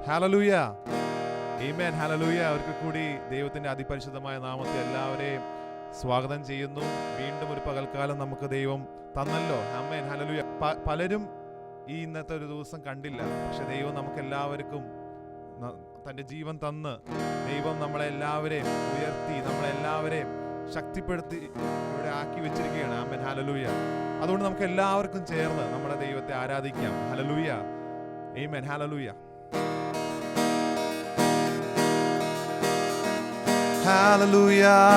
Hallelujah. ആമേൻ. Hallelujah. ഒരിക്കൽ കൂടി ദൈവത്തിന്റെ അതിപരിശുദ്ധമായ നാമത്തെ എല്ലാവരെയും സ്വാഗതം ചെയ്യുന്നു. വീണ്ടും ഒരു പകൽക്കാലം നമുക്ക് ദൈവം തന്നല്ലോ. ആമേൻ. ഹല്ലേലൂയ. പലരും ഈ ഇന്നത്തെ ഒരു ദിവസം കണ്ടില്ല. പക്ഷെ ദൈവം നമുക്ക് എല്ലാവർക്കും തൻ്റെ ജീവൻ തന്ന് ദൈവം നമ്മളെല്ലാവരെയും ഉയർത്തി നമ്മളെല്ലാവരെയും ശക്തിപ്പെടുത്തി ഇവിടെ ആക്കി വെച്ചിരിക്കുകയാണ്. ആമേൻ. ഹല്ലേലൂയ. അതുകൊണ്ട് നമുക്ക് എല്ലാവർക്കും ചേർന്ന് നമ്മുടെ ദൈവത്തെ ആരാധിക്കാം. Hallelujah. Amen. Hallelujah. Hallelujah.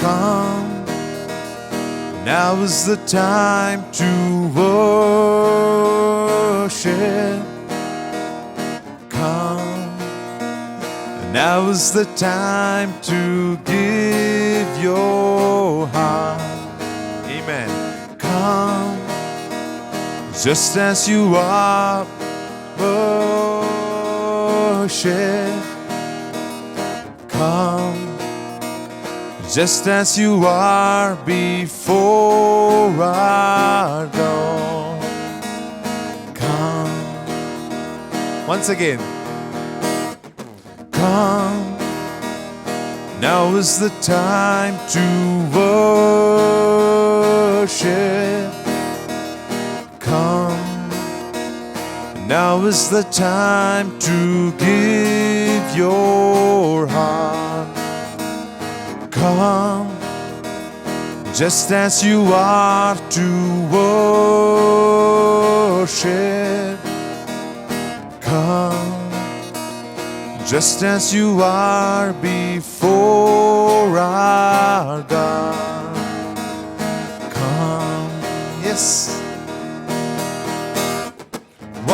Come, now is the time to worship. Come, now is the time to give your heart. Amen. Come, just as you are. Worship. Come, just as you are before our God. Come, once again. Come, now is the time to worship. Come, now is the time to give your heart. Come, just as you are to worship. Come, just as you are before our God. Come, yes.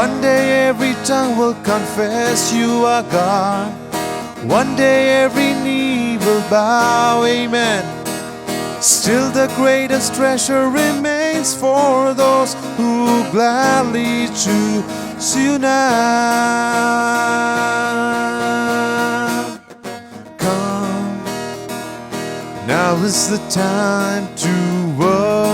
One day every tongue will confess you are God. One day every knee will bow. Amen. Still the greatest treasure remains for those who gladly choose you now. Come, now is the time to worship.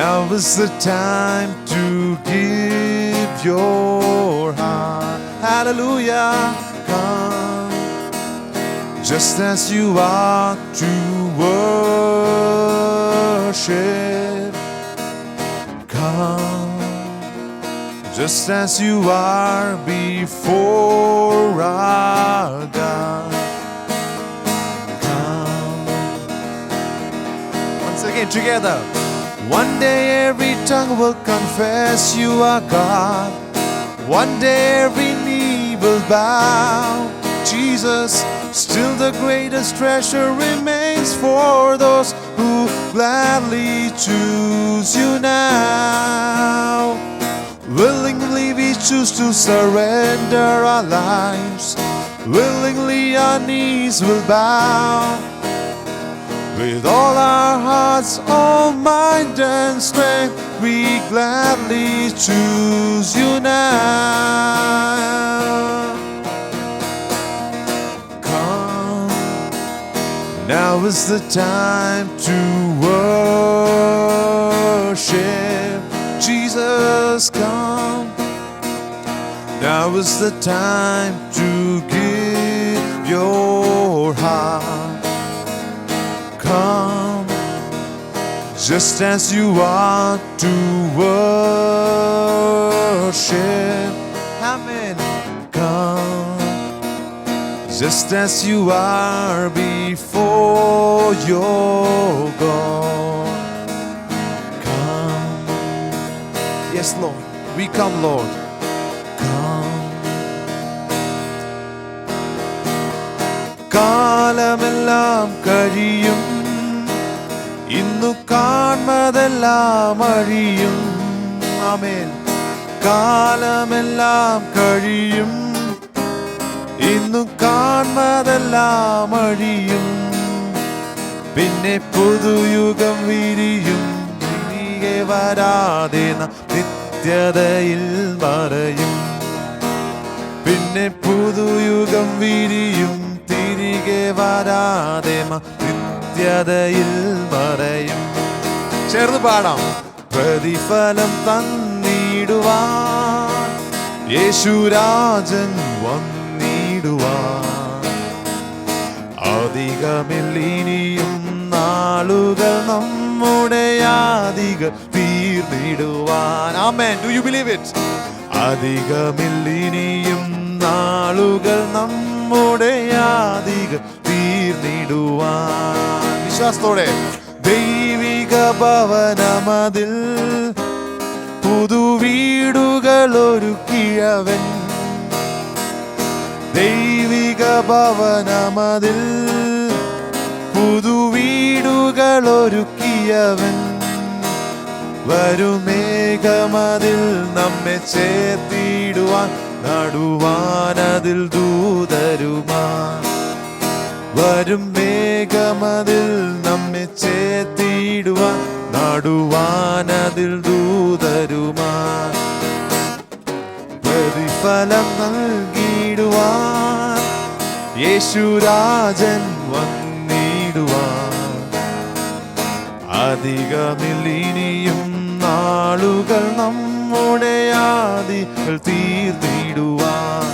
Now is the time to give your heart. Hallelujah. Come, just as you are to worship. Come, just as you are before our God. Come, once again together. One day every tongue will confess you are God. One day every knee will bow. Jesus, still the greatest treasure remains for those who gladly choose you now. Willingly we choose to surrender our lives. Willingly our knees will bow. With all our hearts, all mind and strength, we gladly choose you now. Come, now is the time to worship. Jesus, come. Now is the time to give your heart. Come, just as you are to worship. Amen. Come, just as you are before your God. Come, yes, Lord, we come, Lord. Come, കാലമെല്ലാം കഴിയും, ഇന്നു കാൺമതെല്ലാം അഴിയും. ആമേൻ. കാലമെല്ലാം കഴിയും, ഇന്നു കാൺമതെല്ലാം അഴിയും. പിന്നെ പുതുയുഗം വിരിയും, തിരികെ വരാതെ നിത്യതയിൽ മറയും. പിന്നെ പുതുയുഗം വിരിയും, തിരികെ വരാതെ നിത്യതയിൽ മറയും. ചേർന്ന് പാടാം. പ്രതിഫലം തന്നിടുവാൻ യേശുരാജൻ വന്നിടുവാൻ, അധികമില്ലിനിയും നാളുകൾ നമ്മുടെ യാതികൾ തീർന്നിടുവാൻ. ആമേൻ. Do you believe it? അധികമില്ലിനിയും നാളുകൾ നമ്മുടെ യാതികൾ തീർന്നിടുവാൻ. വിശ്വാസത്തോടെ. ദൈവിക ഭവനമതിൽ പുതുവീടുകൾ ഒരുക്കിയവൻ, ദൈവിക ഭവനമതിൽ പുതുവീടുകൾ ഒരുക്കിയവൻ, വരുമേഘമതിൽ നമ്മെ ചേർത്തിടുവാൻ, നടുവാനതിൽ ദൂതരുമാൻ. വരും മേഘമതിൽ നമ്മെ ചേർത്തിടുവാൻ, നടുവാനതിൽ ദൂതരുമാൻ. പ്രതിഫലം നൽകിടുവാൻ യേശുരാജൻ വന്നിടുവാൻ, അധികമില്ലിനിയും നാളുകൾ നമ്മുടെ ആദികൾ തീർന്നിടുവാൻ,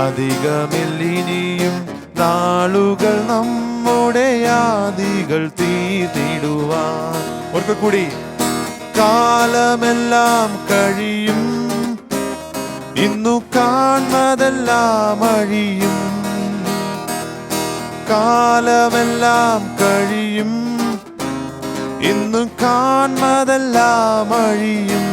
അധികമില്ലിനിയും നാളുകൾ നമ്മുടെ ആദികൾ തീർന്നിടുവാൻ. ഒരിക്കൽ കൂടി. കാലമെല്ലാം കഴിയും, ഇന്നു കാണുന്നതെല്ലാം അഴിയും. കാലമെല്ലാം കഴിയും, ഇന്നു കാണുന്നതെല്ലാം അഴിയും.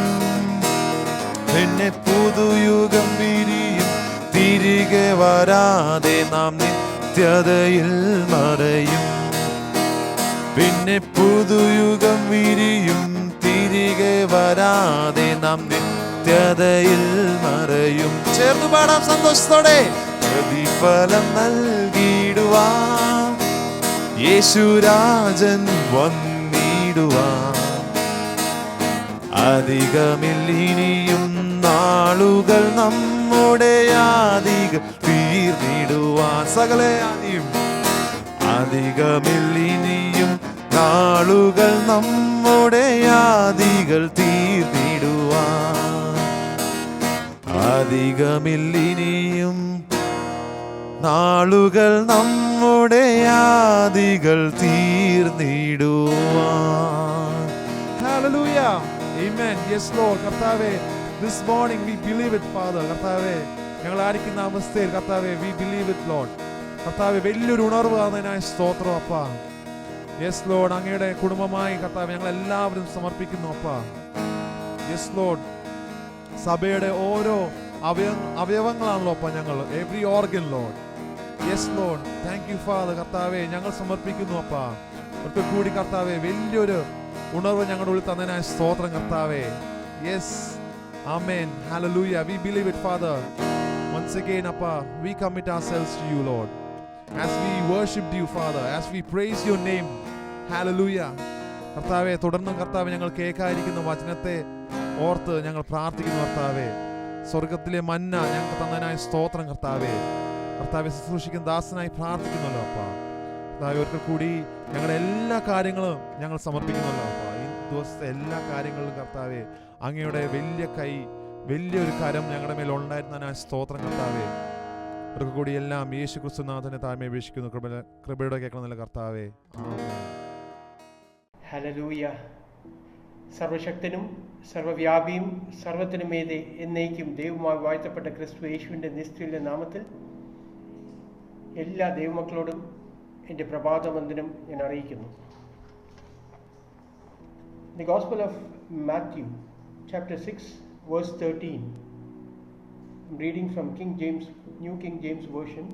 പിന്നെ പുതുയുഗം വിരിയും, തിരികെ വരാതെ നാം നിത്യതയിൽ മറയും. പിന്നെ പുതുയുഗം വിരിയും, തിരികെ വരാതെ നാം നിത്യതയിൽ മറയും. ചേർന്ന് പാടാം സന്തോഷത്തോടെ. പ്രതിഫലം നൽകിടുവാൻ യേശുരാജൻ വന്നിടുവാൻ, അധികമില്ലിനിയും നാളുകൾ നമ്മുടെ ആദികൾ തീർന്നിടുവാൻ. സകല ആദിയും. അധികമില്ലിനിയും നാളുകൾ നമ്മുടെ ആദികൾ തീർന്നിടുവാൻ, അധികമില്ലിനിയും നാളുകൾ നമ്മുടെ ആദികൾ തീർന്നിടുവാൻ. Hallelujah. Amen. Yes, Lord. കർത്താവേ, this morning we believe it, Father. കർത്താവേ, ഞങ്ങൾ ആയിരിക്കുന്ന അവസ്ഥയിൽ കർത്താവേ, we believe it, Lord. കർത്താവേ, വലിയൊരു ഉണർവ് ആകുന്നതിനായി സ്തോത്രം അപ്പ. യെസ് ലോർഡ്, അങ്ങയുടെ കുടുംബമായി കർത്താവേ ഞങ്ങൾ എല്ലാവരും സമർപ്പിക്കുന്നു അപ്പ. യെസ് ലോർഡ്, സഭയുടെ ഓരോ അവയവങ്ങളാണല്ലോ അപ്പ ഞങ്ങൾ, every organ Lord. Yes Lord, thank you father. കർത്താവേ, ഞങ്ങൾ സമർപ്പിക്കുന്നു അപ്പ. ഒരിക്കൽ കൂടി കർത്താവേ, വലിയൊരു ഉണർവ് ഞങ്ങളുടെ ഉള്ളിൽ തന്നതിനായി സ്തോത്രം കർത്താവേ. Yes, amen, hallelujah. We believe it, Father. Once again, Appa, we commit ourselves to you, Lord. As we worship you, Father, as we praise your name, hallelujah. കർത്താവേ, തുടർന്നും കർത്താവേ, ഞങ്ങൾ കേൾക്കാതിരിക്കുന്ന വചനത്തെ ഓർത്ത് ഞങ്ങൾ പ്രാർത്ഥിക്കുന്നു കർത്താവേ. സ്വർഗത്തിലെ മന്ന ഞങ്ങൾക്ക് തന്നതിനായി സ്തോത്രം കർത്താവേ. കർത്താവെ, ശുശ്രൂഷിക്കുന്ന ദാസനായി പ്രാർത്ഥിക്കുന്നല്ലോ അപ്പ. കർത്താവെ, ഒരിക്കൽ കൂടി ഞങ്ങളുടെ എല്ലാ കാര്യങ്ങളും ഞങ്ങൾ സമർപ്പിക്കുന്നല്ലോ അപ്പ. ഈ ദിവസത്തെ എല്ലാ കാര്യങ്ങളിലും കർത്താവെ, അങ്ങയുടെ വലിയ കൈ, വലിയൊരു കരം ഞങ്ങളുടെ മേൽ ഉണ്ടായിരുന്നതിനായി സ്തോത്രം കർത്താവേ. ഒരിക്കൽ കൂടി എല്ലാം യേശു ക്രിസ്തുനാഥനെ താഴ്മ അപേക്ഷിക്കുന്നു. കൃപയുടെ കേൾക്കണം നല്ല കർത്താവേ. ഹല്ലേലൂയ. സർവശക്തനും സർവവ്യാപിയും സർവത്തിനുമേതെ എന്നേക്കും ദൈവമായി വാഴ്ത്തപ്പെട്ട ക്രിസ്തു യേശുവിൻ്റെ നിസ്തുല്യ നാമത്തിൽ എല്ലാ ദൈവമക്കളോടും എൻ്റെ പ്രഭാതവന്ദനം ഞാൻ അറിയിക്കുന്നു. The Gospel of Matthew, chapter 6, verse 13. I'm reading from New King James Version.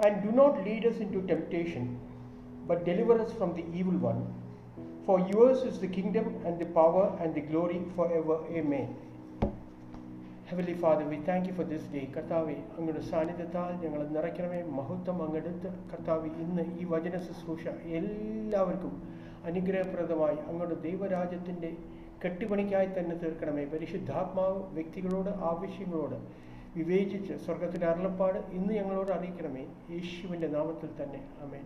And do not lead us into temptation, but deliver us from the evil one. For yours is the kingdom and the power and the glory forever. Amen. Heavenly Father, we thank you for this day. കർത്താവെ, അങ്ങയുടെ സാന്നിധ്യത്താൽ ഞങ്ങൾ നിറയ്ക്കണമേ. മഹത്വം അങ്ങെടുത്ത് കർത്താവെ, ഇന്ന് ഈ വചന ശുശ്രൂഷ എല്ലാവർക്കും അനുഗ്രഹപ്രദമായി അങ്ങയുടെ ദൈവരാജ്യത്തിൻ്റെ കെട്ടുപണിക്കായി തന്നെ തീർക്കണമേ. പരിശുദ്ധാത്മാവ് വ്യക്തികളോട് ആവശ്യങ്ങളോട് വിവേചിച്ച് സ്വർഗത്തിൻ്റെ അരുളപ്പാട് ഇന്ന് ഞങ്ങളോട് അറിയിക്കണമേ. യേശുവിൻ്റെ നാമത്തിൽ തന്നെ ആമേൻ.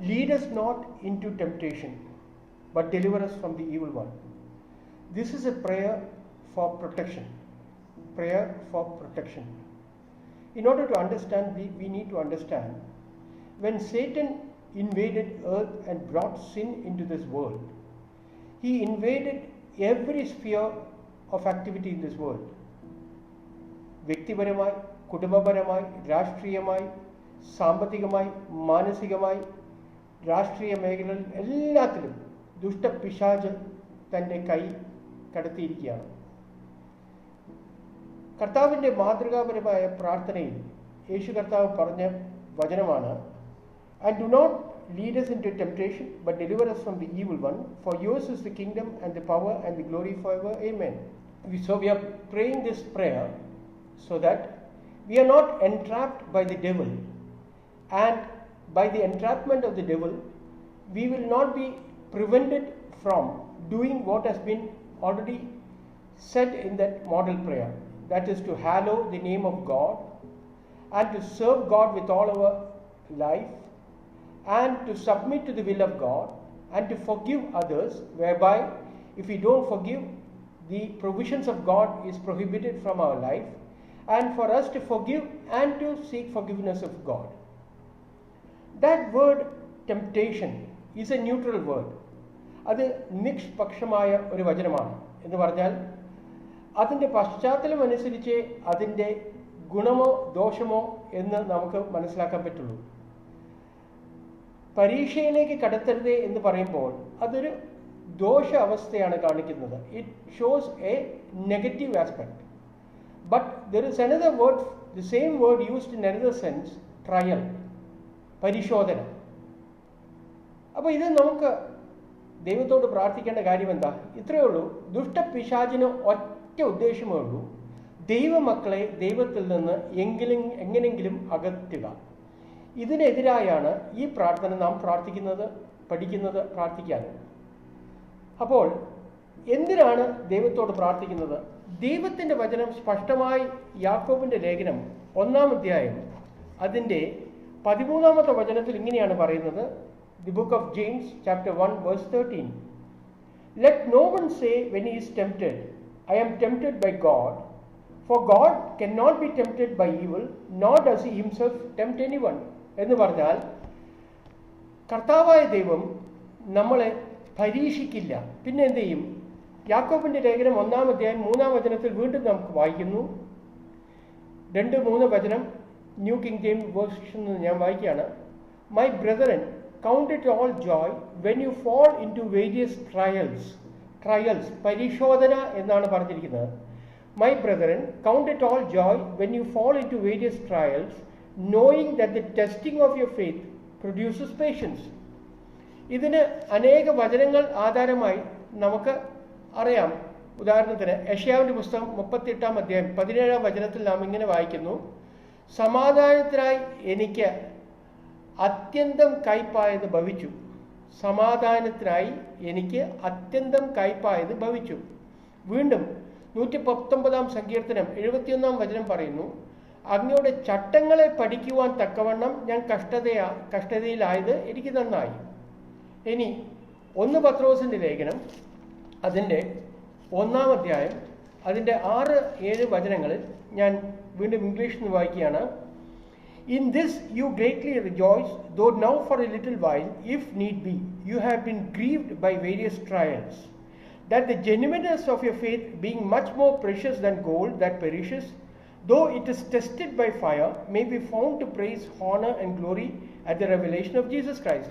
Lead us not into temptation, but deliver us from the evil one. This is a prayer for protection. Prayer for protection. In order to understand, we need to understand when Satan invaded earth and brought sin into this world, he invaded every sphere of activity in this world. വ്യക്തിപരമായി, കുടുംബപരമായി, രാഷ്ട്രീയമായി, സാമ്പത്തികമായി, മാനസികമായി, രാഷ്ട്രീയ മേഖലകളിൽ എല്ലാത്തിലും ദുഷ്ടപിശാച് തൻ്റെ കൈ കടത്തിയിരിക്കുകയാണ്. കർത്താവിൻ്റെ മാതൃകാപരമായ പ്രാർത്ഥനയിൽ യേശു കർത്താവ് പറഞ്ഞ വചനമാണ്, and do not lead us into temptation, but deliver us from the evil one. For yours is the kingdom and the power and the glory forever. Amen. So we are praying this prayer so that we are not entrapped by the devil, and by the entrapment of the devil we will not be prevented from doing what has been already said in that model prayer, that is to hallow the name of God and to serve God with all our life and to submit to the will of God and to forgive others, whereby if we don't forgive, the provisions of God is prohibited from our life, and for us to forgive and to seek forgiveness of God. That word temptation is a neutral word. അത് നിഷ്പക്ഷമായ ഒരു വചനമാണ്. എന്ന് പറഞ്ഞാൽ അതിൻ്റെ പശ്ചാത്തലം അനുസരിച്ച് അതിൻ്റെ ഗുണമോ ദോഷമോ എന്ന് നമുക്ക് മനസ്സിലാക്കാൻ പറ്റുള്ളൂ. പരീക്ഷയിലേക്ക് കടത്തരുതേ എന്ന് പറയുമ്പോൾ അതൊരു ദോഷ അവസ്ഥയാണ് കാണിക്കുന്നത്. It shows A negative aspect. But there is another word, the same word used in another sense, trial, പരിശോധന. അപ്പോൾ ഇത് നമുക്ക് ദൈവത്തോട് പ്രാർത്ഥിക്കേണ്ട കാര്യം എന്താ? ഇത്രയേ ഉള്ളൂ. ദുഷ്ടപിശാചിന് ഒറ്റ ഉദ്ദേശമേ ഉള്ളൂ, ദൈവമക്കളെ ദൈവത്തിൽ നിന്ന് എങ്ങനെങ്കിലും അകറ്റുക. ഇതിനെതിരായാണ് ഈ പ്രാർത്ഥന നാം പ്രാർത്ഥിക്കുന്നത്, പഠിക്കുന്നത്, പ്രാർത്ഥിക്കാനും. അപ്പോൾ എന്തിനാണ് ദൈവത്തോട് പ്രാർത്ഥിക്കുന്നത്? ദൈവത്തിൻ്റെ വചനം സ്പഷ്ടമായി യാക്കോബിൻ്റെ ലേഖനം 1-ാം അധ്യായം അതിൻ്റെ 13-ാമത്തെ വചനത്തിൽ ഇങ്ങനെയാണ് പറയുന്നത്. The book of James chapter 1 verse 13. Let no one say when he is tempted, I am tempted by God, for God cannot be tempted by evil, nor does he himself tempt anyone. എന്ന് പറഞ്ഞാൽ കർത്താവായ ദൈവം നമ്മളെ പരീക്ഷിക്കില്ല. പിന്നെ എന്ത് ചെയ്യും? യാക്കോബിൻ്റെ ലേഖനം 1-ാം അധ്യായം 3-ാം വചനത്തിൽ വീണ്ടും നമുക്ക് വായിക്കുന്നു. 2-3 വചനം ന്യൂ കിങ് ജെയിംസ് വേർഷൻ ഞാൻ വായിക്കുകയാണ്. My brethren, count it all joy when you fall into various trials. പരിശോധന എന്നാണ് പറഞ്ഞിരിക്കുന്നത്. My brethren, count it all joy when you fall into various trials, knowing that the testing of your faith produces patience. ഇതിന് അനേക വചനങ്ങൾ ആധാരമായി നമുക്ക് അറിയാം. ഉദാഹരണത്തിന് യെശയ്യാവിൻ്റെ പുസ്തകം 38-ാം അധ്യായം 17-ാം വചനത്തിൽ നാം ഇങ്ങനെ വായിക്കുന്നു, സമാധാനത്തിനായി എനിക്ക് അത്യന്തം കയ്പായത് ഭവിച്ചു. സമാധാനത്തിനായി എനിക്ക് അത്യന്തം കയ്പായത് ഭവിച്ചു. വീണ്ടും 119-ാം സങ്കീർത്തനം 71-ാം വചനം പറയുന്നു, അങ്ങയുടെ ചട്ടങ്ങളെ പഠിക്കുവാൻ തക്കവണ്ണം ഞാൻ കഷ്ടതയിലായത് എനിക്ക് നന്നായി. ഇനി 1 പത്രോസിൻ്റെ ലേഖനം അതിൻ്റെ 1-ാം അധ്യായം അതിൻ്റെ 6-7 വചനങ്ങളിൽ ഞാൻ വീണ്ടും ഇംഗ്ലീഷിൽ നിന്ന് വായിക്കുകയാണ്. In this you greatly rejoice, though now for a little while, if need be, you have been grieved by various trials, that the genuineness of your faith, being much more precious than gold that perishes, though it is tested by fire, may be found to praise, honor and glory at the revelation of Jesus Christ.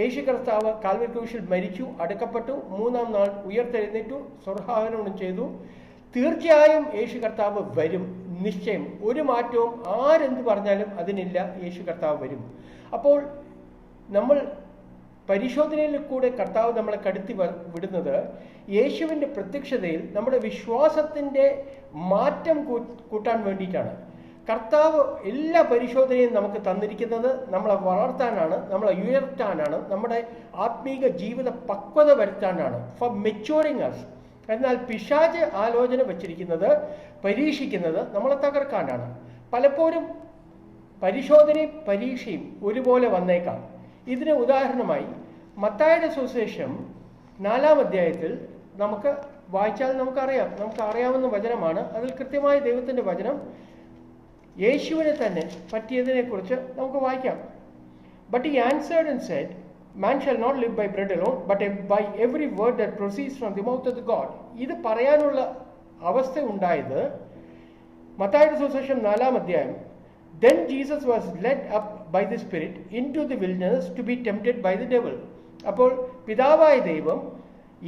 യേശു കർത്താവ് Calvary ക്രൂശിൽ മരിച്ചു, അടക്കപ്പെട്ടു, 3-ാം നാൾ ഉയർത്തെഴുന്നേറ്റു, സ്വർഗ്ഗാരോഹണം ചെയ്തു. തീർച്ചയായും യേശു കർത്താവ് വരും, നിശ്ചയം, ഒരു മാറ്റവും ആരെന്ത് പറഞ്ഞാലും അതിനില്ല, യേശു കർത്താവ് വരും. അപ്പോൾ നമ്മൾ പരിശോധനയിൽ കൂടെ കർത്താവ് നമ്മളെ കടത്തി വിടുന്നത് യേശുവിൻ്റെ പ്രത്യക്ഷതയിൽ നമ്മുടെ വിശ്വാസത്തിൻ്റെ മാറ്റം കൂട്ടാൻ വേണ്ടിയിട്ടാണ്. കർത്താവ് എല്ലാ പരിശോധനയും നമുക്ക് തന്നിരിക്കുന്നത് നമ്മളെ വളർത്താനാണ്, നമ്മളെ ഉയർത്താനാണ്, നമ്മുടെ ആത്മീക ജീവിത പക്വത വരുത്താനാണ്, ഫോർ മെച്യൂറിങ് അസ്. എന്നാൽ പിശാച് ആലോചന വച്ചിരിക്കുന്നത്, പരീക്ഷിക്കുന്നത് നമ്മളെ തകർക്കാനാണ്. പലപ്പോഴും പരിശോധനയും പരീക്ഷയും ഒരുപോലെ വന്നേക്കാം. ഇതിന് ഉദാഹരണമായി മത്തായിയുടെ സുവിശേഷം 4-ാം അധ്യായത്തിൽ നമുക്ക് വായിച്ചാൽ നമുക്കറിയാവുന്ന വചനമാണ്. അതിൽ കൃത്യമായി ദൈവത്തിൻ്റെ വചനം യേശുവിനെ തന്നെ പറ്റിയതിനെക്കുറിച്ച് നമുക്ക് വായിക്കാം. But he answered and said, Man shall not live by bread alone, but by every word that proceeds from the mouth of the God. ഇത് പറയാനുള്ള അവസ്ഥ ഉണ്ടായത് മത്തായിയുടെ സുവിശേഷം 4-ാം അധ്യായം. Then Jesus was led up by the Spirit into the wilderness to be tempted by the devil. അപ്പോൾ പിതാവായ ദൈവം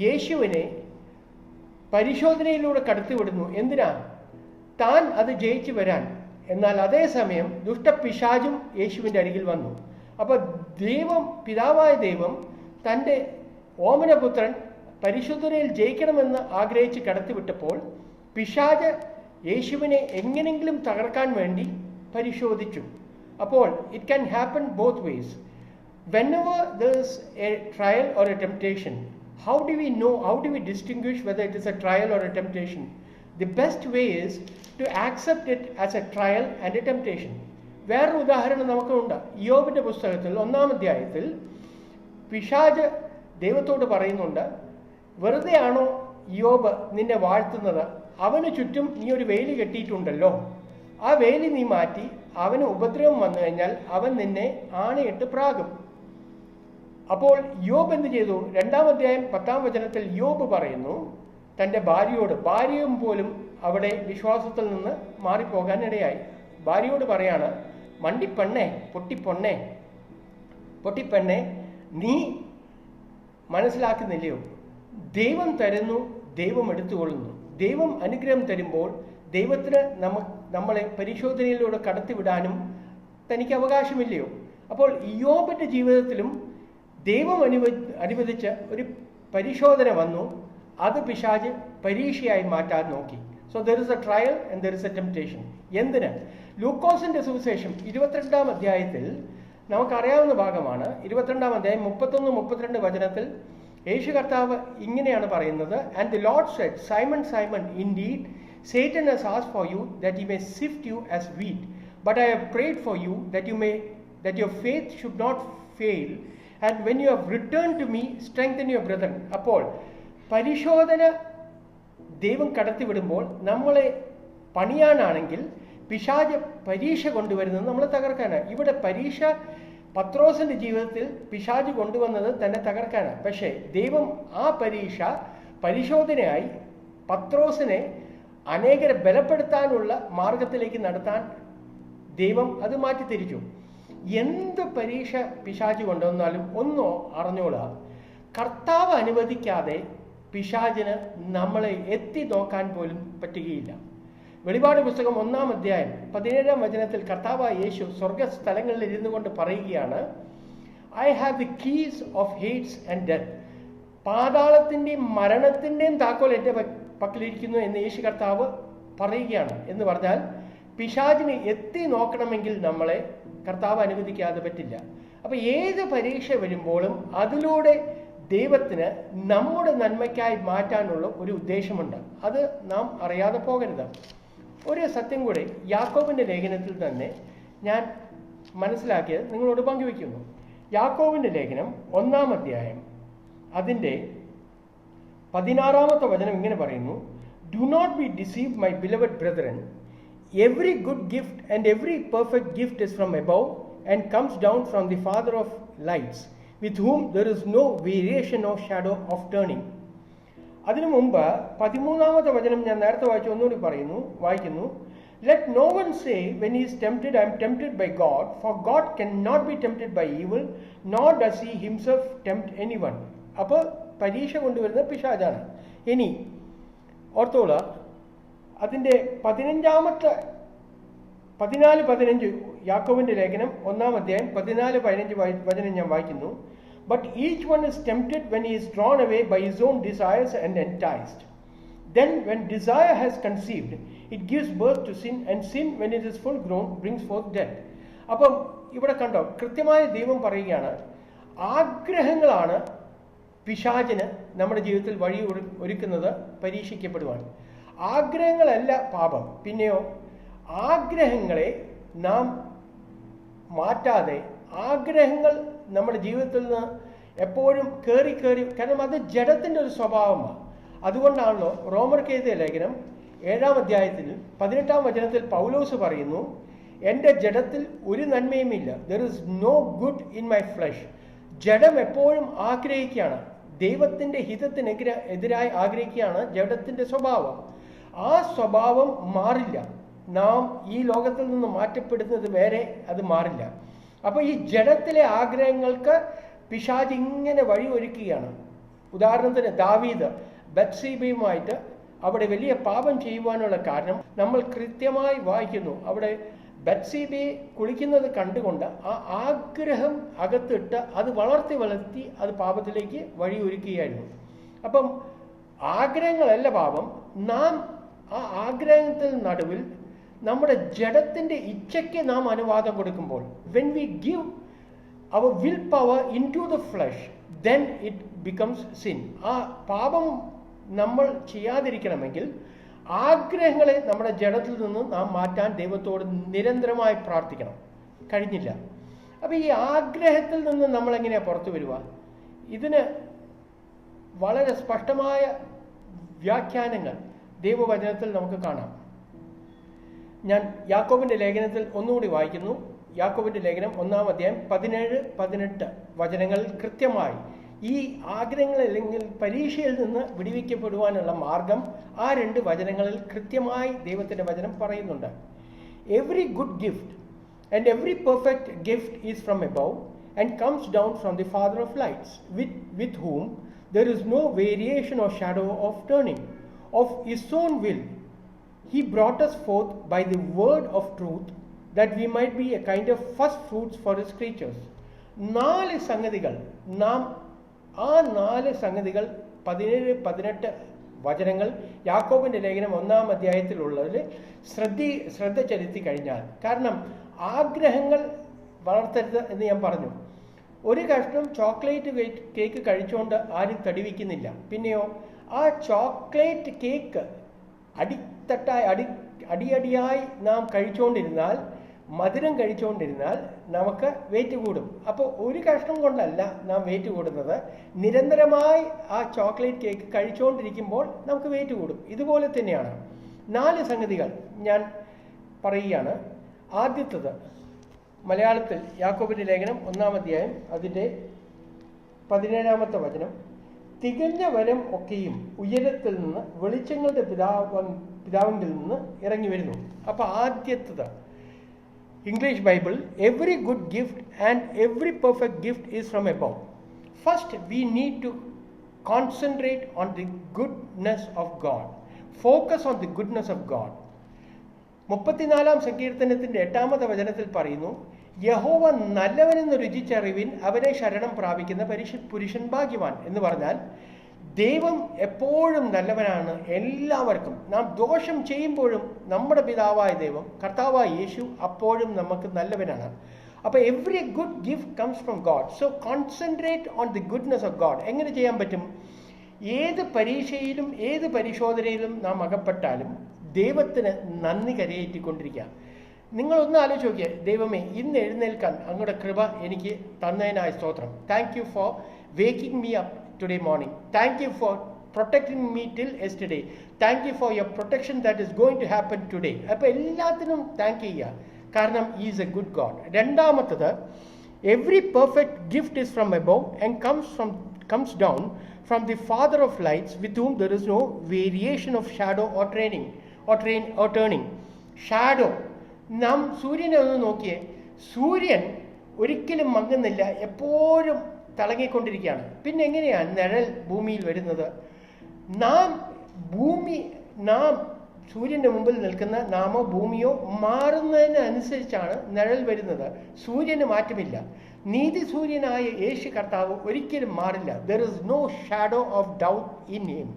യേശുവിനെ പരിശോധനയിലൂടെ കടത്തിവിടുന്നു. എന്തിനാ? താൻ അത് ജയിച്ചു വരാൻ. എന്നാൽ അതേസമയം ദുഷ്ടപിശാചും യേശുവിൻ്റെ അരികിൽ വന്നു. അപ്പോൾ പിതാവായ ദൈവം തൻ്റെ ഓമനപുത്രൻ പരിശോധനയിൽ ജയിക്കണമെന്ന് ആഗ്രഹിച്ച് കടത്തിവിട്ടപ്പോൾ പിശാച് യേശുവിനെ എങ്ങനെയെങ്കിലും തകർക്കാൻ വേണ്ടി പരിശോധിച്ചു. അപ്പോൾ it can happen both vase. Whenever there is a trial or a temptation, how do we know, how do we distinguish whether it is a trial or a temptation? The best way is to accept it as a trial and a temptation. വേറൊരു ഉദാഹരണം നമുക്കുണ്ട്. യോബിൻ്റെ പുസ്തകത്തിൽ 1-ാം അധ്യായത്തിൽ പിശാച് ദൈവത്തോട് പറയുന്നുണ്ട്, വെറുതെ ആണോ യോബ് നിന്നെ വാഴ്ത്തുന്നത്? അവന് ചുറ്റും നീ ഒരു വേലി കെട്ടിയിട്ടുണ്ടല്ലോ, ആ വേലി നീ മാറ്റി, അവന് ഉപദ്രവം വന്നു കഴിഞ്ഞാൽ അവൻ നിന്നെ ആണയിട്ട് പ്രാകും. അപ്പോൾ യോബ് എന്ത് ചെയ്തു? 2-ാം അധ്യായം 10-ാം വചനത്തിൽ യോബ് പറയുന്നു തൻ്റെ ഭാര്യയോട്, ഭാര്യയും പോലും അവിടെ വിശ്വാസത്തിൽ നിന്ന് മാറിപ്പോകാൻ ഇടയായി. ഭാര്യയോട് പറയാണ്, മണ്ടിപ്പെണ്ണേ, പൊട്ടിപ്പെണ്ണേ, നീ മനസ്സിലാക്കുന്നില്ലയോ? ദൈവം തരുന്നു, ദൈവം എടുത്തുകൊള്ളുന്നു. ദൈവം അനുഗ്രഹം തരുമ്പോൾ ദൈവത്തിന് നമ്മളെ പരിശോധനയിലൂടെ കടത്തിവിടാനും തനിക്ക് അവകാശമില്ലയോ? അപ്പോൾ യോബിൻ്റെ ജീവിതത്തിലും ദൈവം അനുവദിച്ച ഒരു പരിശോധന വന്നു. അത് പിശാച് പരീക്ഷയായി മാറ്റാൻ നോക്കി. So there is A trial and there is A temptation. എന്തിന്? ലൂക്കോസിൻ്റെ സുവിശേഷം 22-ാം അധ്യായത്തിൽ നമുക്കറിയാവുന്ന ഭാഗമാണ്. 22-ാം അധ്യായം 31-32 വചനത്തിൽ യേശു കർത്താവ് ഇങ്ങനെയാണ് പറയുന്നത്. And the Lord said, Simon Simon, indeed Satan has asked for you that he may sift you as wheat, but I have prayed for you that your faith should not fail, and when you have returned to me, strengthen your brethren. അപ്പോൾ പരിശോധന ദൈവം കടത്തിവിടുമ്പോൾ നമ്മളെ പണിയാനാണെങ്കിൽ പിശാച് പരീക്ഷ കൊണ്ടുവരുന്നത് നമ്മളെ തകർക്കാനാണ്. ഇവിടെ പരീക്ഷ പത്രോസിൻ്റെ ജീവിതത്തിൽ പിശാച് കൊണ്ടുവന്നത് തന്നെ തകർക്കാനാണ്. പക്ഷേ ദൈവം ആ പരിശോധനയായി പത്രോസിനെ അനേകരെ ബലപ്പെടുത്താനുള്ള മാർഗത്തിലേക്ക് നടത്താൻ ദൈവം അത് മാറ്റിത്തിരിച്ചു. എന്ത് പരീക്ഷ പിശാച് കൊണ്ടുവന്നാലും ഒന്നോ അറിഞ്ഞോളാം, കർത്താവ് അനുവദിക്കാതെ പിശാചിന് നമ്മളെ എത്തി നോക്കാൻ പോലും പറ്റുകയില്ല. വെളിപാട് പുസ്തകം 1-ാം അധ്യായം 17-ാം വചനത്തിൽ കർത്താവായ യേശു സ്വർഗസ്ഥലങ്ങളിൽ ഇരുന്നു കൊണ്ട് പറയുകയാണ്, I have the keys of Hades and death. പാതാളത്തിൻ്റെയും മരണത്തിൻ്റെയും താക്കോൽ എൻ്റെ പക്കലിരിക്കുന്നു എന്ന് യേശു കർത്താവ് പറയുകയാണ്. എന്ന് പറഞ്ഞാൽ പിശാചിനെ എത്തി നോക്കണമെങ്കിൽ നമ്മളെ കർത്താവ് അനുവദിക്കാതെ പറ്റില്ല. അപ്പോൾ ഏത് പരീക്ഷ വരുമ്പോഴും അതിലൂടെ ദൈവത്തിന് നമ്മുടെ നന്മയ്ക്കായി മാറ്റാനുള്ള ഒരു ഉദ്ദേശമുണ്ട്. അത് നാം അറിയാതെ പോകരുത്. ഒരു സത്യം കൂടെ യാക്കോബിൻ്റെ ലേഖനത്തിൽ തന്നെ ഞാൻ മനസ്സിലാക്കിയത് നിങ്ങളോട് പങ്കുവയ്ക്കുന്നു. യാക്കോബിൻ്റെ ലേഖനം 1-ാം അധ്യായം അതിൻ്റെ 16-ാമത്തെ വചനം ഇങ്ങനെ പറയുന്നു, do not be deceived my beloved brethren, every good gift and every perfect gift is from above and comes down from the Father of lights, with whom there is no variation or shadow of turning. അതിനു മുമ്പ് 13-ാമത്തെ വചനം ഞാൻ നേരത്തെ വായിച്ചു, ഒന്നുകൂടി വായിക്കുന്നു. Let no one say when he is tempted, I am tempted by God, for God cannot be tempted by evil, nor does he himself tempt anyone. അപ്പോൾ പരീക്ഷ കൊണ്ടുവരുന്ന പിശാചാണ്. ഇനി ഓർത്തോള, അതിൻ്റെ 14-15 യാക്കോബിൻ്റെ ലേഖനം 1-ാം അധ്യായം 14-15 വചനം ഞാൻ വായിക്കുന്നു. But each one is tempted when he is drawn away by his own desires and enticed. Then when desire has conceived, It gives birth to sin, and sin, when it is full grown, brings forth death. അപ്പം ഇവിടെ കണ്ടോ, കൃത്യമായ ദൈവം പറയുകയാണ്, ആഗ്രഹങ്ങളാണ് പിശാചിന് നമ്മുടെ ജീവിതത്തിൽ വഴി ഒരുക്കുന്നത് പരീക്ഷിക്കപ്പെടുവാൻ. ആഗ്രഹങ്ങളല്ല പാപം. പിന്നെയോ ആഗ്രഹങ്ങളെ നാം മാറ്റാതെ, ആഗ്രഹങ്ങൾ നമ്മുടെ ജീവിതത്തിൽ നിന്ന് എപ്പോഴും കയറി, കാരണം അത് ജഡത്തിൻ്റെ ഒരു സ്വഭാവമാണ്. അതുകൊണ്ടാണല്ലോ റോമർക്ക് എഴുതിയ ലേഖനം 7-ാം അധ്യായത്തിൽ 18-ാം വചനത്തിൽ പൗലോസ് പറയുന്നു, എൻ്റെ ജഡത്തിൽ ഒരു നന്മയുമില്ല. There is no good in my flesh. ജഡം എപ്പോഴും ആഗ്രഹിക്കുകയാണ്, ദൈവത്തിൻ്റെ ഹിതത്തിനെതിരായി ആഗ്രഹിക്കുകയാണ് ജഡത്തിൻ്റെ സ്വഭാവം. ആ സ്വഭാവം മാറില്ല. നാം ഈ ലോകത്തിൽ നിന്ന് മാറ്റപ്പെടുന്നത് വരെ അത് മാറില്ല. അപ്പോൾ ഈ ജഡത്തിലെ ആഗ്രഹങ്ങൾക്ക് പിശാച് ഇങ്ങനെ വഴി ഒരുക്കുകയാണ്. ഉദാഹരണത്തിന് ദാവീദ് ബത്സീബയുമായിട്ട് അവിടെ വലിയ പാപം ചെയ്യുവാനുള്ള കാരണം നമ്മൾ കൃത്യമായി വായിക്കുന്നു. അവിടെ ബത്സീബയെ കുളിക്കുന്നത് കണ്ടുകൊണ്ട് ആ ആഗ്രഹം അകത്തിട്ട് അത് വളർത്തി അത് പാപത്തിലേക്ക് വഴി ഒരുക്കുകയായിരുന്നു. അപ്പം ആഗ്രഹങ്ങളല്ല പാപം. നാം ആ ആഗ്രഹത്തിൽ നടുവിൽ നമ്മുടെ ജഡത്തിൻ്റെ ഇച്ഛയ്ക്ക് നാം അനുവാദം കൊടുക്കുമ്പോൾ, when we give our willpower into the flesh, then it becomes sin. ആ പാപം നമ്മൾ ചെയ്യാതിരിക്കണമെങ്കിൽ ആഗ്രഹങ്ങളെ നമ്മുടെ ജഡത്തിൽ നിന്ന് നാം മാറ്റാൻ ദൈവത്തോട് നിരന്തരമായി പ്രാർത്ഥിക്കണം. കഴിഞ്ഞില്ല. അപ്പോൾ ഈ ആഗ്രഹത്തിൽ നിന്ന് നമ്മൾ എങ്ങനെയാണ് പുറത്തു വരിക? ഇതിന് വളരെ സ്പഷ്ടമായ വ്യാഖ്യാനങ്ങൾ ദൈവവചനത്തിൽ നമുക്ക് കാണാം. ഞാൻ യാക്കോബിൻ്റെ ലേഖനത്തിൽ ഒന്നുകൂടി വായിക്കുന്നു. യാക്കോബിൻ്റെ ലേഖനം 1-ാം അധ്യായം 17-18 വചനങ്ങളിൽ കൃത്യമായി ഈ ആഗ്രഹങ്ങൾ അല്ലെങ്കിൽ പരീക്ഷയിൽ നിന്ന് വിടുവിക്കപ്പെടുവാനുള്ള മാർഗം ആ 2 വചനങ്ങളിൽ കൃത്യമായി ദൈവത്തിൻ്റെ വചനം പറയുന്നുണ്ട്. Every good gift and every perfect gift is from above and comes down from the Father of lights, with whom there is no variation or shadow of turning. Of his own will he brought us forth by the word of truth, that we might be a kind of first fruits for his creatures. 4 സംഗതികൾ നാം ആ 4 സംഗതികൾ 17-18 വചനങ്ങൾ യാക്കോബിൻ്റെ ലേഖനം 1-ാം അധ്യായത്തിലുള്ളതിൽ ശ്രദ്ധ ചെലുത്തി കഴിഞ്ഞാൽ, കാരണം ആഗ്രഹങ്ങൾ വളർത്തരുത് എന്ന് ഞാൻ പറഞ്ഞു. ഒരു കഷ്ണം ചോക്ലേറ്റ് കേക്ക് കഴിച്ചുകൊണ്ട് ആരും തടിവയ്ക്കുന്നില്ല. പിന്നെയോ ആ ചോക്ലേറ്റ് കേക്ക് അടിയടിയായി നാം കഴിച്ചുകൊണ്ടിരുന്നാൽ, മധുരം കഴിച്ചുകൊണ്ടിരുന്നാൽ നമുക്ക് വെയിറ്റ് കൂടും. അപ്പോൾ ഒരു കഷ്ണം കൊണ്ടല്ല നാം വെയിറ്റ് കൂടുന്നത്, നിരന്തരമായി ആ ചോക്ലേറ്റ് കേക്ക് കഴിച്ചുകൊണ്ടിരിക്കുമ്പോൾ നമുക്ക് വെയിറ്റ് കൂടും. ഇതുപോലെ തന്നെയാണ് 4 സംഗതികൾ ഞാൻ പറയുകയാണ്. ആദ്യത്തത് മലയാളത്തിൽ യാക്കോബിൻ്റെ ലേഖനം 1-ാം അധ്യായം അതിൻ്റെ 17-ാമത്തെ വചനം, തികഞ്ഞ വരം ഒക്കെയും ഉയരത്തിൽ നിന്ന് വെളിച്ചങ്ങളുടെ പിതാവിങ്കിൽ നിന്ന് ഇറങ്ങി വരുന്നു. അപ്പോൾ ആദ്യത്തത് English Bible, every good gift and every perfect gift is from above. First, we need to concentrate on the goodness of God. Focus on the goodness of God. 34-ാം സങ്കീർത്തനത്തിൻ്റെ 8-ാമത്തെ വചനത്തിൽ പറയുന്നു, യഹോവ നല്ലവനെന്ന് രുചിച്ചറിവിൻ, അവനെ ശരണം പ്രാപിക്കുന്ന പുരുഷൻ ഭാഗ്യവാൻ. എന്ന് പറഞ്ഞാൽ ദൈവം എപ്പോഴും നല്ലവനാണ് എല്ലാവർക്കും. നാം ദോഷം ചെയ്യുമ്പോഴും നമ്മുടെ പിതാവായ ദൈവം, കർത്താവായ യേശു അപ്പോഴും നമുക്ക് നല്ലവനാണ്. അപ്പോൾ every good gift comes from God. So concentrate on the goodness of God. എങ്ങനെ ചെയ്യാൻ പറ്റും? ഏത് പരീക്ഷയിലും ഏത് പരിശോധനയിലും നാം അകപ്പെട്ടാലും ദൈവത്തിന് നന്ദി കരയേറ്റിക്കൊണ്ടിരിക്കുക. നിങ്ങളൊന്ന് ആലോചിച്ച് നോക്കിയേ, ദൈവമേ ഇന്ന് എഴുന്നേൽക്കാൻ അങ്ങയുടെ കൃപ എനിക്ക് തന്നതിനായ സ്തോത്രം. Thank you for waking me up today morning. Thank you for protecting me till yesterday. Thank you for your protection that is going to happen today. അപ്പോൾ എല്ലാത്തിനും താങ്ക് ചെയ്യുക, കാരണം he is a good God. രണ്ടാമത്തത്, every perfect gift is from above and comes down from the Father of lights, with whom there is no variation of shadow or turning. Shadow, നാം സൂര്യനെ ഒന്ന് നോക്കിയേ, സൂര്യൻ ഒരിക്കലും മങ്ങുന്നില്ല, എപ്പോഴും തിളങ്ങിക്കൊണ്ടിരിക്കുകയാണ്. പിന്നെ എങ്ങനെയാണ് നിഴൽ ഭൂമിയിൽ വരുന്നത്? നാം സൂര്യൻ്റെ മുമ്പിൽ നിൽക്കുന്ന നാമോ ഭൂമിയോ മാറുന്നതിനനുസരിച്ചാണ് നിഴൽ വരുന്നത്. സൂര്യന് മാറ്റമില്ല. നീതി സൂര്യനായ യേശു കർത്താവ് ഒരിക്കലും മാറില്ല. There is no shadow of doubt in him.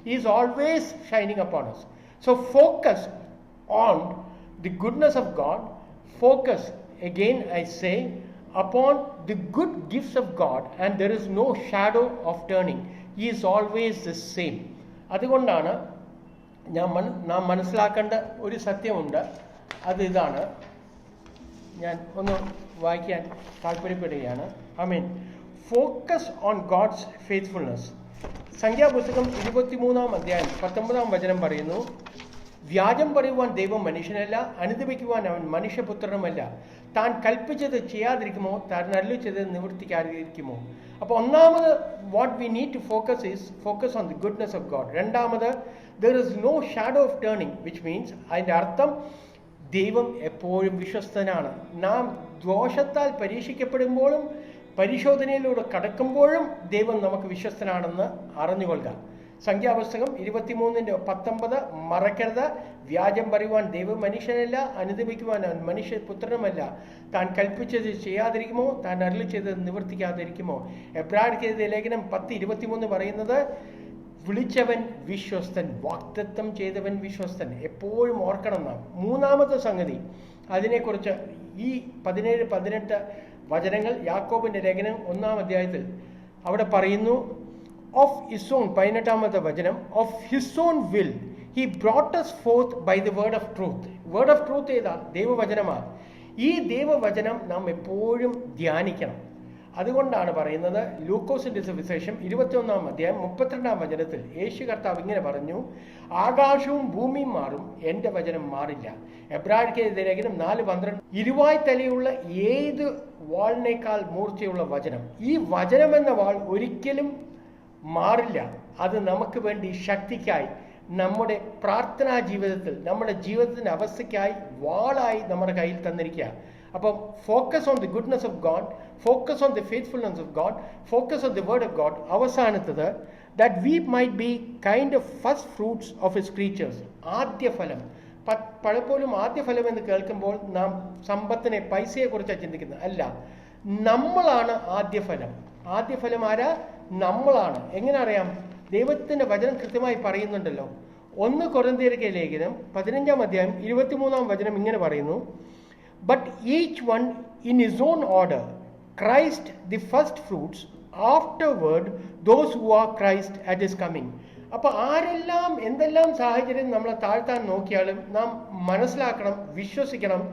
He is always shining upon us. So focus on the goodness of God, focus, again I say, upon the good gifts of God, and there is no shadow of turning. He is always the same. അതുകൊണ്ടാണ് നാം മനസ്സിലാക്കേണ്ട ഒരു സത്യമുണ്ട്. അത് ഇതാണ്. ഞാൻ ഒന്ന് വായിക്കാൻ താല്പര്യപ്പെടുകയാണ്. ആമേൻ. Focus on God's faithfulness. സംഖ്യാപുസ്തകം 23-ാം അധ്യായം 19-ാം വചനം പറയുന്നു, വ്യാജം പറയുവാൻ ദൈവം മനുഷ്യനല്ല, അനുദപിക്കുവാൻ അവൻ മനുഷ്യപുത്രനുമല്ല. താൻ കൽപ്പിച്ചത് ചെയ്യാതിരിക്കുമോ, താൻ അരുളിച്ചത് നിവർത്തിക്കാതിരിക്കുമോ. അപ്പോൾ ഒന്നാമത് what we need to focus on the goodness of God. രണ്ടാമത് there is no shadow of turning, which means അതിൻ്റെ അർത്ഥം ദൈവം എപ്പോഴും വിശ്വസ്തനാണ്. നാം ദോഷത്താൽ പരീക്ഷിക്കപ്പെടുമ്പോഴും പരിശോധനയിലൂടെ കടക്കുമ്പോഴും ദൈവം നമുക്ക് വിശ്വസ്തനാണെന്ന് അറിഞ്ഞുകൊള്ളുക. സംഖ്യാപുസ്തകം 23:19 മറക്കരുത്. വ്യാജം പറയുവാൻ ദൈവം മനുഷ്യനല്ല, അനുദപിക്കുവാൻ അവൻ മനുഷ്യപുത്രനുമല്ല. താൻ കൽപ്പിച്ചത് ചെയ്യാതിരിക്കുമോ, താൻ അരുളിച്ചത് നിവർത്തിക്കാതിരിക്കുമോ. എബ്രായർക്കെഴുതിയ ലേഖനം 10:23 പറയുന്നത്, വിളിച്ചവൻ വിശ്വസ്തൻ, വാഗ്ദത്തം ചെയ്തവൻ വിശ്വസ്തൻ. എപ്പോഴും ഓർക്കണം നാം. മൂന്നാമത്തെ സംഗതി, അതിനെക്കുറിച്ച് ഈ 17-18 വചനങ്ങൾ യാക്കോബിന്റെ ലേഖനം 1-ാം അധ്യായത്തിൽ അവിടെ പറയുന്നു. Of his own, 18-ാമത്തെ വചനം, of his own will he brought us forth by the word of truth. Word of truth ഏതാ? ദൈവവചനമാണ്. ഈ ദൈവവചനം നാം എപ്പോഴും ധ്യാനിക്കണം. അതുകൊണ്ടാണ് പറയുന്നത്, ലൂക്കോസിന്റെ സുവിശേഷം 21-ാം അധ്യായം 32-ാം വചനത്തിൽ യേശു കർത്താവ് ഇങ്ങനെ പറഞ്ഞു, ആകാശവും ഭൂമിയും മാറും, എൻ്റെ വചനം മാറില്ല. എബ്രായർക്കെഴുതിയ ലേഖനം 4:12, ഇരുവായ് തലയുള്ള ഏത് വാളിനേക്കാൾ മൂർച്ചയുള്ള വചനം. ഈ വചനം എന്ന വാൾ ഒരിക്കലും മാറില്ല. അത് നമുക്ക് വേണ്ടി ശക്തിക്കായി, നമ്മുടെ പ്രാർത്ഥനാ ജീവിതത്തിൽ, നമ്മുടെ ജീവിതത്തിൻ്റെ അവസ്ഥയ്ക്കായി വാളായി നമ്മുടെ കയ്യിൽ തന്നിരിക്കുക. അപ്പം focus on the goodness of God, focus on the faithfulness of God, focus on the word of God. അവസാനത്തത്, that we might be kind of first fruits of his creatures. ആദ്യഫലം. പലപ്പോഴും ആദ്യഫലം എന്ന് കേൾക്കുമ്പോൾ നാം സമ്പത്തിനെ, പൈസയെക്കുറിച്ചാണ് ചിന്തിക്കുന്നത്. അല്ല, നമ്മളാണ് ആദ്യഫലം. ആദ്യഫലം ആരാ? നമ്മളാണ്. എങ്ങനെ അറിയാം? ദൈവത്തിൻ്റെ വചനം കൃത്യമായി പറയുന്നുണ്ടല്ലോ. 1 കൊരിന്ത്യർക്ക് ലേഖനം 15-ാം അധ്യായം 23-ാം വചനം ഇങ്ങനെ പറയുന്നു, but each one in his own order, Christ the first fruits, afterward those who are Christ at his coming. അപ്പോൾ ആരെല്ലാം എന്തെല്ലാം സാഹചര്യം നമ്മളെ താഴ്ത്താൻ നോക്കിയാലും നാം മനസ്സിലാക്കണം, വിശ്വസിക്കണം,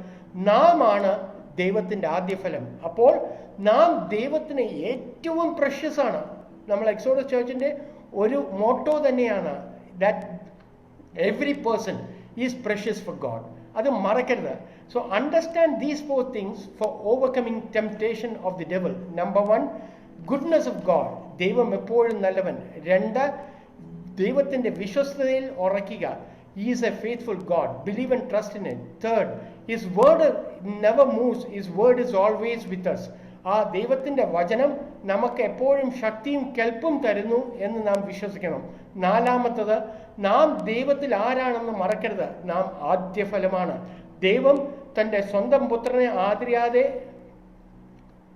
നാം ആണ് ദൈവത്തിൻ്റെ ആദ്യഫലം. അപ്പോൾ നാം ദൈവത്തിന് ഏറ്റവും പ്രഷ്യസ് ആണ്. നമ്മൾ എക്സോഡസ് ചർച്ചിൻ്റെ ഒരു മോട്ടോ തന്നെയാണ്, that every person is precious for God. അത് മറക്കരുത്. So understand these 4 things for overcoming temptation of the devil. Number 1, goodness of God, ദൈവം എപ്പോഴും നല്ലവൻ. 2, ദൈവത്തിൻ്റെ വിശ്വസ്തതയിൽ ഉറയ്ക്കുക. He is a faithful God. Believe and trust in it. 3rd, His word never moves. His word is always with us. ആ ദൈവത്തിൻ്റെ വചനം നമുക്ക് എപ്പോഴും ശക്തിയും കെൽപ്പും തരുന്നു എന്ന് നാം വിശ്വസിക്കണം. 4ാമത്തത്, നാം ദൈവത്തിൽ ആരാണെന്ന് മറക്കരുത്. നാം ആദ്യഫലമാണ്. ദൈവം തൻ്റെ സ്വന്തം പുത്രനെ ആദരിയാതെ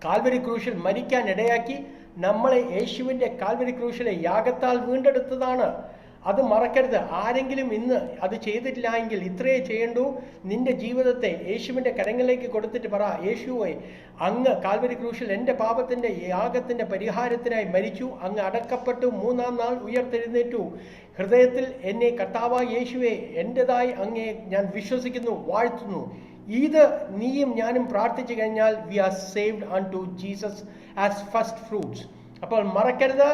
കാൽവരി ക്രൂശിൽ മരിക്കാൻ ഇടയാക്കി നമ്മളെ യേശുവിൻ്റെ കാൽവരി ക്രൂശിലെ യാഗത്താൽ വീണ്ടെടുത്തതാണ്. അത് മറക്കരുത്. ആരെങ്കിലും ഇന്ന് അത് ചെയ്തിട്ടില്ല എങ്കിൽ ഇത്രയേ ചെയ്യണ്ടൂ. നിന്റെ ജീവിതത്തെ യേശുവിൻ്റെ കരങ്ങളിലേക്ക് കൊടുത്തിട്ട് പറ, യേശുവേ, അങ്ങ് കാൽവരി ക്രൂശിൽ എൻ്റെ പാപത്തിൻ്റെ യാഗത്തിൻ്റെ പരിഹാരത്തിനായി മരിച്ചു, അങ്ങ് അടക്കപ്പെട്ടു, 3-ാം നാൾ ഉയർത്തെഴുന്നേറ്റു. ഹൃദയത്തിൽ എന്നെ കർത്താവായ യേശുവേ എൻ്റെതായി അങ്ങേ ഞാൻ വിശ്വസിക്കുന്നു, വാഴ്ത്തുന്നു. ഇത് നീയും ഞാനും പ്രാർത്ഥിച്ചു കഴിഞ്ഞാൽ we are saved unto Jesus as first fruits. അപ്പോൾ മറക്കരുത്,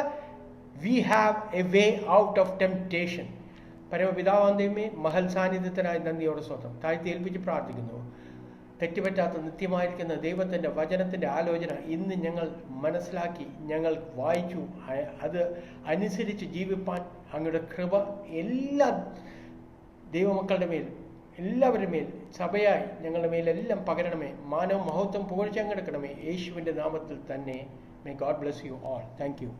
we have a way out of temptation. പരമപിതാവാം ദൈവമേ, മഹൽ സാന്നിധ്യത്തിനായി നന്ദിയോടെ സ്വന്തം താഴ്ത്തി ഏൽപ്പിച്ച് പ്രാർത്ഥിക്കുന്നു. തെറ്റുപറ്റാത്ത നിത്യമായിരിക്കുന്ന ദൈവത്തിൻ്റെ വചനത്തിൻ്റെ ആലോചന ഇന്ന് ഞങ്ങൾ മനസ്സിലാക്കി, ഞങ്ങൾ വായിച്ചു, അത് അനുസരിച്ച് ജീവിപ്പാൻ അങ്ങയുടെ കൃപ എല്ലാ ദൈവമക്കളുടെ മേൽ, എല്ലാവരുടെ മേൽ, സഭയായി ഞങ്ങളുടെ മേലെല്ലാം പകരണമേ. മാനവ മഹത്വം പുകഴ്ച അങ്ങെടുക്കണമേ. യേശുവിൻ്റെ നാമത്തിൽ തന്നെ. May God bless you all. Thank you.